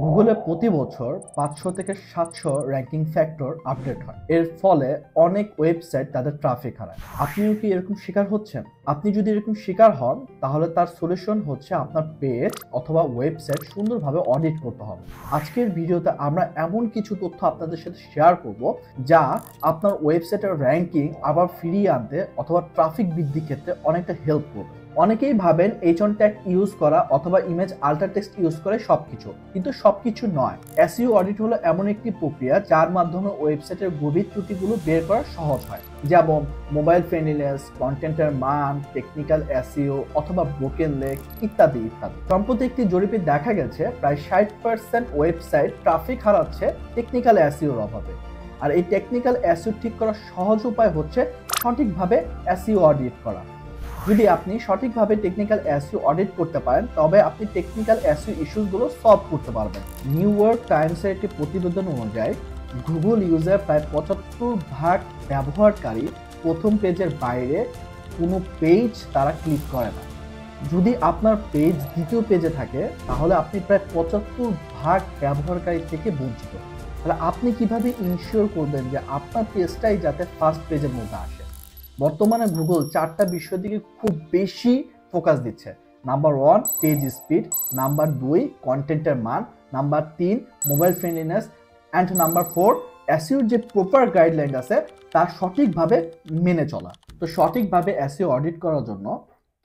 গুগলে প্রতি বছর 500 থেকে 700 র্যাঙ্কিং ফ্যাক্টর আপডেট হয়। এর ফলে অনেক ওয়েবসাইট তাদের ট্রাফিক হারায়। আপনিও কি এরকম শিকার হচ্ছেন? আপনি যদি এরকম শিকার হন, তাহলে তার সলিউশন হচ্ছে আপনার পেজ অথবা ওয়েবসাইট সুন্দরভাবে অডিট করতে হবে। আজকের ভিডিওতে আমরা এমন কিছু তথ্য আপনাদের সাথে শেয়ার করব, যা আপনার ওয়েবসাইটের র্যাঙ্কিং আবার ফিরিয়ে আনতে অথবা ট্রাফিক বৃদ্ধির ক্ষেত্রে অনেকটা হেল্প করবে। অনেকেই ভাবেন H1 ট্যাগ ইউজ করা অথবা ইমেজ আল্টার টেক্সট ইউজ করে সবকিছু, কিন্তু সবকিছু নয়। এসইও অডিট হলো এমন একটি প্রক্রিয়া যার মাধ্যমে ওয়েবসাইটের গভীর ত্রুটিগুলো বের করা সহজ হয়, যেমন মোবাইল ফ্রেন্ডলিনেস, কন্টেন্টের মান, টেকনিক্যাল এসইও অথবা ব্রোকেন লেগ ইত্যাদি ইত্যাদি। সম্প্রতি একটি জরিপে দেখা গেছে প্রায় 60% ওয়েবসাইট ট্রাফিক হারাচ্ছে টেকনিক্যাল এসইওর অভাবে। আর এই টেকনিক্যাল এসইও ঠিক করার সহজ উপায় হচ্ছে সঠিকভাবে এসইও অডিট করা। যদি আপনি সঠিকভাবে টেকনিক্যাল এসইও অডিট করতে পারেন, তবে আপনি টেকনিক্যাল এসইও ইস্যুগুলো সলভ করতে পারবেন। নিউ ইয়র্ক টাইমসের একটি প্রতিবেদন অনুযায়ী গুগল ইউজার প্রায় 75% ব্যবহারকারী প্রথম পেজের বাইরে কোনো পেজ তারা ক্লিক করে না। যদি আপনার পেজ দ্বিতীয় পেজে থাকে, তাহলে আপনি প্রায় 75% ব্যবহারকারী থেকে বঞ্চিত। তাহলে আপনি কিভাবে ইনশিওর করবেন যে আপনার পেজটাই যাতে ফার্স্ট পেজের মধ্যে আসে? বর্তমানে গুগল 4টা বিষয়ের দিকে খুব বেশি ফোকাস দিচ্ছে। নাম্বার 1 পেজ স্পিড, নাম্বার 2 কন্টেন্টের মান, number 3 mobile friendliness, and number 4 এসইওর যে প্রপার গাইডলাইন আছে তা সঠিকভাবে মেনে চলা। তো সঠিকভাবে এসইও অডিট করার জন্য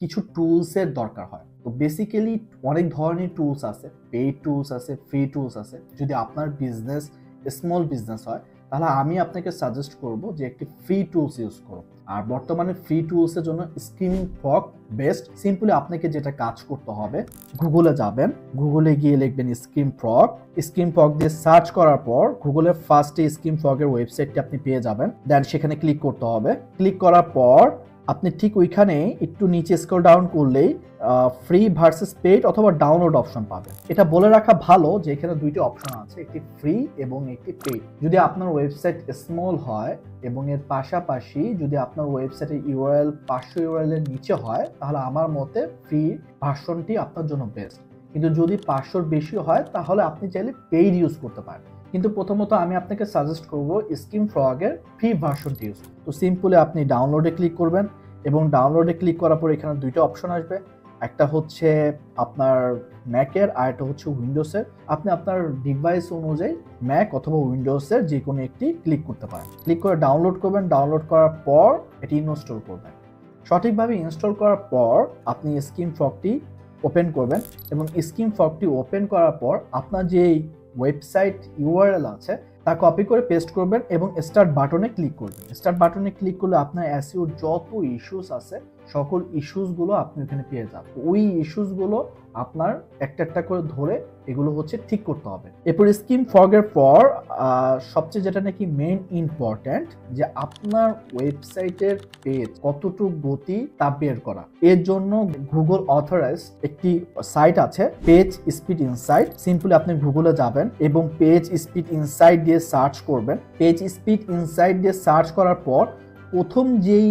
কিছু টুলসের দরকার হয়। তো বেসিক্যালি অনেক ধরনের টুলস আছে, পেইড টুলস আছে, ফ্রি টুলস আছে। যদি আপনার বিজনেস স্মল বিজনেস হয়, তাহলে আমি আপনাকে সাজেস্ট করব যে একটি ফ্রি টুলস ইউজ করুন। আর বর্তমানে ফ্রি টুলসের জন্য স্ক্রিমিং ফগ বেস্ট। সিম্পলি আপনাকে যেটা কাজ করতে হবে, গুগলে যাবেন, গুগলে গিয়ে লিখবেন স্ক্রিম ফগ দিয়ে সার্চ করার পর গুগলের ফার্স্টে স্ক্রিম ফগের ওয়েবসাইটটি আপনি পেয়ে যাবেন। দেন সেখানে ক্লিক করতে হবে। ক্লিক করার পর আপনি ঠিক ওইখানে একটু নিচে স্ক্রল ডাউন করলেই ফ্রি ভার্সেস পেইড অথবা ডাউনলোড অপশন পাবেন। এটা বলে রাখা ভালো যে এখানে দুইটি অপশন আছে, একটি ফ্রি এবং একটি পেইড। যদি আপনার ওয়েবসাইট স্মল হয় এবং এর পাশাপাশি যদি আপনার ওয়েবসাইটের ইউআরএল 500 ইউআরএল এর নিচে হয়, তাহলে আমার মতে ফ্রি ভার্সনটি আপনার জন্য বেস্ট। কিন্তু যদি 500-র বেশি হয়, তাহলে আপনি চাইলে পেইড ইউজ করতে পারেন। কিন্তু প্রথমত আমি আপনাকে সাজেস্ট করব স্ক্রিম ফ্রগের ফ্রি ভার্সনটি ইউজ। তো সিম্পলি আপনি ডাউনলোডে ক্লিক করবেন এবং ডাউনলোডে ক্লিক করার পর এখানে দুইটা অপশন আসবে। একটা হচ্ছে আপনার ম্যাকের আর একটা হচ্ছে উইন্ডোজের। আপনি আপনার ডিভাইস অনুযায়ী ম্যাক অথবা উইন্ডোজের যে কোনো একটি ক্লিক করতে পারেন। ক্লিক করে ডাউনলোড করবেন। ডাউনলোড করার পর এটি ইনস্টল করবেন। সঠিকভাবে ইনস্টল করার পর আপনি স্ক্রিম ফগটি ওপেন করবেন এবং স্ক্রিম ফগটি ওপেন করার পর আপনার যে ওয়েবসাইট ইউআরএল আছে তা কপি করে পেস্ট করবেন এবং স্টার্ট বাটনে ক্লিক করবেন। স্টার্ট বাটনে ক্লিক করলে আপনার এসইওর যত ইস্যুস আছে সকল ইস্যুসগুলো আপনি ওখানে পেয়ে যাবেন। ওই ইস্যুসগুলো আপনার একটা একটা করে ধরে এগুলো হচ্ছে ঠিক করতে হবে। এরপর স্ক্রিম ফগের পর সবচেয়ে যেটা নাকি মেইন ইম্পর্ট্যান্ট, যে আপনার ওয়েবসাইটের পেজ কতটুকু গতি তা বের করা। এর জন্য গুগল অথরাইজ একটি সাইট আছে, পেজ স্পিড ইনসাইট। সিম্পলি আপনি গুগলে যাবেন এবং পেজ স্পিড ইনসাইট দিয়ে সার্চ করবেন। পেজ স্পিড ইনসাইট দিয়ে সার্চ করার পর প্রথম যেই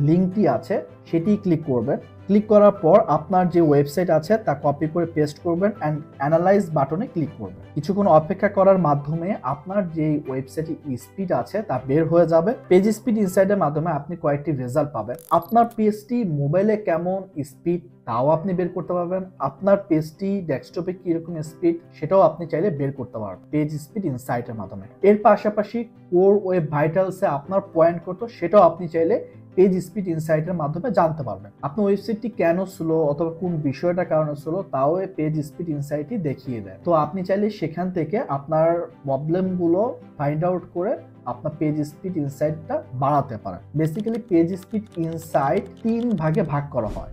লিঙ্কটি আছে সেটি ক্লিক করবেন। ক্লিক করার পর আপনার যে ওয়েবসাইট আছে তা কপি করে পেস্ট করবেন অ্যান্ড অ্যানালাইজ বাটনে ক্লিক করবেন। কিছুক্ষণ অপেক্ষা করার মাধ্যমে আপনার যে ওয়েবসাইটে স্পিড আছে তা বের হয়ে যাবে। পেজ স্পিড ইনসাইডের মাধ্যমে আপনি কয়েকটি রেজাল্ট পাবেন। আপনার পেজটি মোবাইলে কেমন স্পিড তাও আপনি বের করতে পারবেন। আপনার পেজটি ডেস্কটপে কিরকম স্পিড সেটাও আপনি চাইলে বের করতে পারবেন পেজ স্পিড ইনসাইটের মাধ্যমে। এর পাশাপাশি কোর ওয়েব ভাইটালসে আপনার পয়েন্ট করতো সেটাও আপনি চাইলে পেজ স্পিড ইনসাইটের মাধ্যমে জানতে পারবেন। আপনার ওয়েবসাইটটি কেন স্লো অথবা কোন বিষয়টা কারণে স্লো তাও পেজ স্পিড ইনসাইটই দেখিয়ে দেয়। তো আপনি চাইলে সেখান থেকে আপনার প্রবলেমগুলো ফাইন্ড আউট করে আপনার পেজ স্পিড ইনসাইটটা বাড়াতে পারেন। বেসিক্যালি পেজ স্পিড ইনসাইট 3 ভাগে ভাগ করা হয়।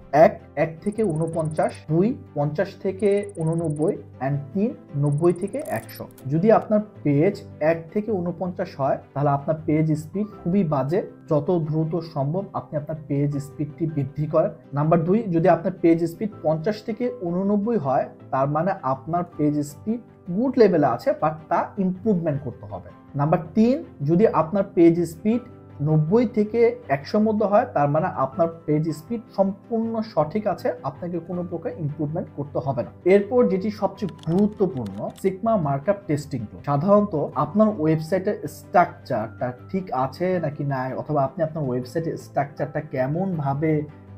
1 থেকে 49, 2 50 থেকে 89 অ্যান্ড 3 90 থেকে 100। যদি আপনার পেজ 1 থেকে 49 হয়, তাহলে আপনার পেজ স্পিড খুবই বাজে। যত দ্রুত সম্ভব আপনি আপনার পেজ স্পিডটি বৃদ্ধি করেন। নাম্বার 2, যদি আপনার পেজ স্পিড 50 থেকে 89 হয়, তার মানে আপনার পেজ স্পিড গুড লেভেলে আছে, বাট তা ইমপ্রুভমেন্ট করতে হবে। নাম্বার 3, যদি আপনার পেজ স্পিড 90 থেকে 100 মধ্যে হয়, তার মানে আপনার পেজ স্পিড সম্পূর্ণ সঠিক আছে, আপনাকে কোনো প্রকার ইমপ্রুভমেন্ট করতে হবে না। এরপর যেটি সবচেয়ে গুরুত্বপূর্ণ, সিগমা মার্কআপ টেস্টিং টুল। সাধারণত আপনার ওয়েবসাইটের স্ট্রাকচারটা ঠিক আছে নাকি নাই, অথবা আপনি আপনার ওয়েবসাইটের স্ট্রাকচারটা কেমন ভাবে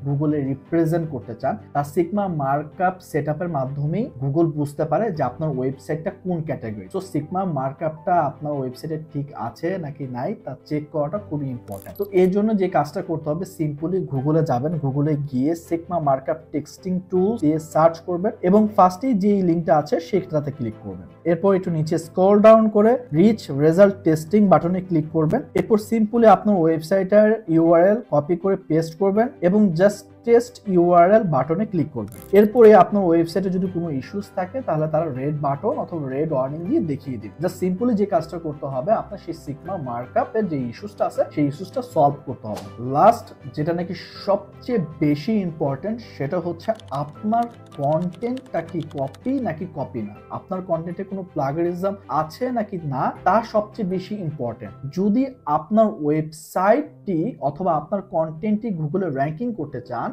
গুগলে রিপ্রেজেন্ট করতে চান, তা সিগমা মার্কআপ সেটআপের মাধ্যমেই গুগল বুঝতে পারে যে আপনার ওয়েবসাইটটা কোন ক্যাটাগরি। সো সিগমা মার্কআপটা আপনার ওয়েবসাইটে ঠিক আছে নাকি নাই তা চেক করাটা খুবই ইম্পর্টেন্ট। তো এর জন্য যে কাজটা করতে হবে, সিম্পলি গুগলে যাবেন, গুগলে গিয়ে সিগমা মার্কআপ টেক্সটিং টুল দিয়ে সার্চ করবেন এবং ফার্স্টেই যে লিঙ্কটা আছে সেটাতে ক্লিক করবেন। এরপর একটু নিচে স্ক্রল ডাউন করে রিচ রেজাল্ট টেস্টিং বাটনে ক্লিক করবেন। এরপর সিম্পলি আপনার ওয়েবসাইটের ইউআরএল কপি করে পেস্ট করবেন এবং জাস্ট টেস্ট ইউআরএল বাটনে ক্লিক করবেন। এরপরে আপনার ওয়েবসাইটে যদি কোনো ইস্যুস থাকে তাহলে তারা রেড বাটন অথবা রেড ওয়ার্নিং দিয়ে দেখিয়ে দিবে। জাস্ট সিম্পলি যে কাজটা করতে হবে, আপনার সেই সিগমা মার্কআপের যে ইস্যুসটা আছে সেই ইস্যুসটা সলভ করতে হবে। লাস্ট যেটা নাকি সবচেয়ে বেশি ইম্পর্টেন্ট, সেটা হচ্ছে আপনার কন্টেন্টটা কি কপি নাকি কপি না, আপনার কন্টেন্টে কোনো প্লাগারিজম আছে নাকি না, তা সবচেয়ে বেশি ইম্পর্টেন্ট। যদি আপনার ওয়েবসাইটটি অথবা আপনার কন্টেন্টটি গুগলে র্যাঙ্কিং করতে চান,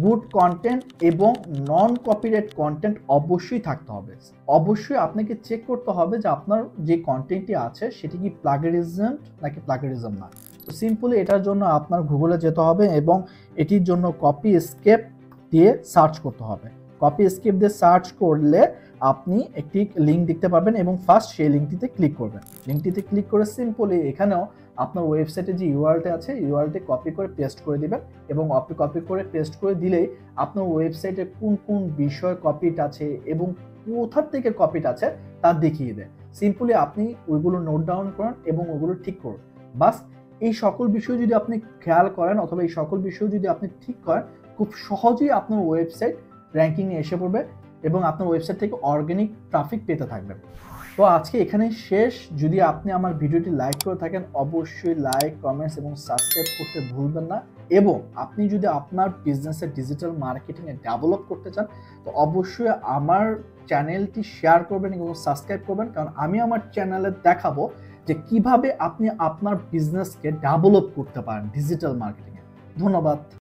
গুড কন্টেন্ট এবং নন কপিরাইট কন্টেন্ট অবশ্যই থাকতে হবে। অবশ্যই আপনাকে চেক করতে হবে যে আপনার যে কন্টেন্টটি আছে সেটি কি প্লাগারিজম নাকি প্লাগারিজম না। তো সিম্পলি এটার জন্য আপনার গুগলে যেতে হবে এবং এটির জন্য কপি এস্কেপ দিয়ে সার্চ করতে হবে। কপি এস্কেপ দিয়ে সার্চ করলে আপনি একটি লিঙ্ক দেখতে পাবেন এবং ফার্স্ট সেই লিঙ্কটিতে ক্লিক করবেন। লিঙ্কটিতে ক্লিক করে সিম্পলি এখানেও আপনার ওয়েবসাইটে যে ইউআরএলটি আছে ইউআরএলটি কপি করে পেস্ট করে দিবেন এবং কপি করে পেস্ট করে দিলেই আপনার ওয়েবসাইটে কোন কোন বিষয় কপিট আছে এবং কোথা থেকে কপিট আছে তা দেখিয়ে দেয়। সিম্পলি আপনি ওইগুলো নোট ডাউন করেন এবং ওইগুলো ঠিক করুন। বাস এই সকল বিষয় যদি আপনি খেয়াল করেন অথবা এই সকল বিষয় যদি আপনি ঠিক করেন, খুব সহজেই আপনার ওয়েবসাইট র্যাঙ্কিংয়ে এসে পড়বে এবং আপনার ওয়েবসাইট থেকে অর্গানিক ট্রাফিক পেতে থাকবেন। তো আজকে এখানেই শেষ। যদি আপনি আমার ভিডিওটি লাইক করে থাকেন, অবশ্যই লাইক, কমেন্টস এবং সাবস্ক্রাইব করতে ভুলবেন না। এবং আপনি যদি আপনার বিজনেসের ডিজিটাল মার্কেটিংয়ে ডেভেলপ করতে চান, তো অবশ্যই আমার চ্যানেলটি শেয়ার করবেন এবং সাবস্ক্রাইব করবেন, কারণ আমি আমার চ্যানেলে দেখাবো যে কিভাবে আপনি আপনার বিজনেসকে ডেভেলপ করতে পারেন ডিজিটাল মার্কেটিংয়ে। ধন্যবাদ।